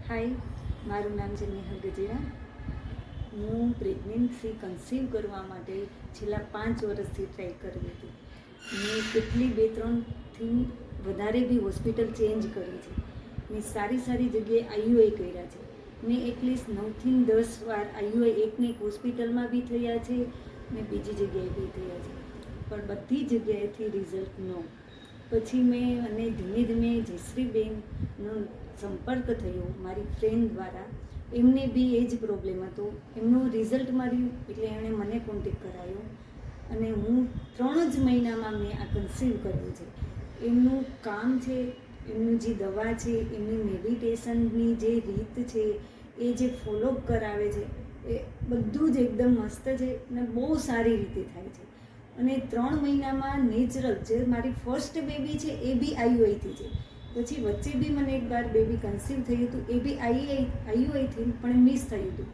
હાય, મારું નામ છે નેહલ ગજેરા. હું પ્રેગ્નન્સી કન્સીવ કરવા માટે છેલ્લા 5 વર્ષથી ટ્રાય કરી હતી. મેં કેટલી 2-3થી વધારે બી હોસ્પિટલ ચેન્જ કરી છે. મેં સારી સારી જગ્યાએ આઈયુઆઈ કર્યા છે. મેં એટલીસ્ટ 9થી 10 વાર આઈયુઆઈ એકને એક હોસ્પિટલમાં બી થયા છે ને બીજી જગ્યાએ બી થયા છે, પણ બધી જગ્યાએથી રિઝલ્ટ નો. પછી મેં અને ધીમે ધીમે જયશ્રીબેનનો સંપર્ક થયો મારી ફ્રેન્ડ દ્વારા. એમને બી એ જ પ્રોબ્લેમ હતો. એમનું રિઝલ્ટ મળ્યું એટલે એમણે મને કોન્ટેક કરાયો અને હું 3 જ મહિનામાં મેં આ કન્સીવ કર્યું છે. એમનું કામ છે, એમનું જે દવા છે, એમની મેડિટેશનની જે રીત છે, એ જે ફોલોઅપ કરાવે છે, એ બધું જ એકદમ મસ્ત છે અને બહુ સારી રીતે થાય છે. અને 3 મહિનામાં નેચરલ જે મારી ફર્સ્ટ બેબી છે એ બી આઈયુઆઈથી છે. પછી વચ્ચે બી મને એકવાર બેબી કન્સીવ થયું હતું, એ બી આઈયુઆઈથી પણ મિસ થયું હતું.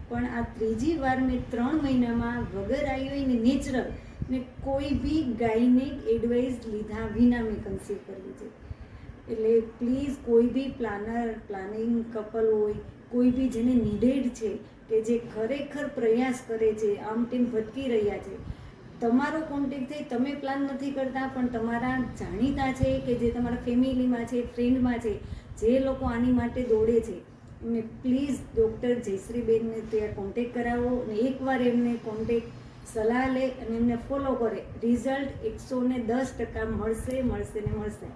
પણ આ ત્રીજી વાર મેં 3 મહિનામાં વગર આઈયુઆઈ ને નેચરલ ને કોઈ બી ગાયનેક એડવાઇસ લીધા વિના મેં કન્સીવ કર્યું છે. એટલે પ્લીઝ કોઈ બી પ્લાનિંગ કપલ હોય, કોઈ બી જેને નીડેડ છે, કે જે ખરેખર પ્રયાસ કરે છે, આમ તેમ ભટકી રહ્યા છે, તમારો કોન્ટેક્ટ થઈ, તમે પ્લાન નથી કરતા પણ તમારા જાણીતા છે કે જે તમારા ફેમિલીમાં છે, ફ્રેન્ડમાં છે, જે લોકો આની માટે દોડે છે, એમને પ્લીઝ ડૉક્ટર જયશ્રીબેનને ત્યાં કોન્ટેક્ટ કરાવો અને એકવાર એમને કોન્ટેક્ટ સલાહ લે અને એમને ફોલો કરે. રિઝલ્ટ 110% મળશે ને મળશે.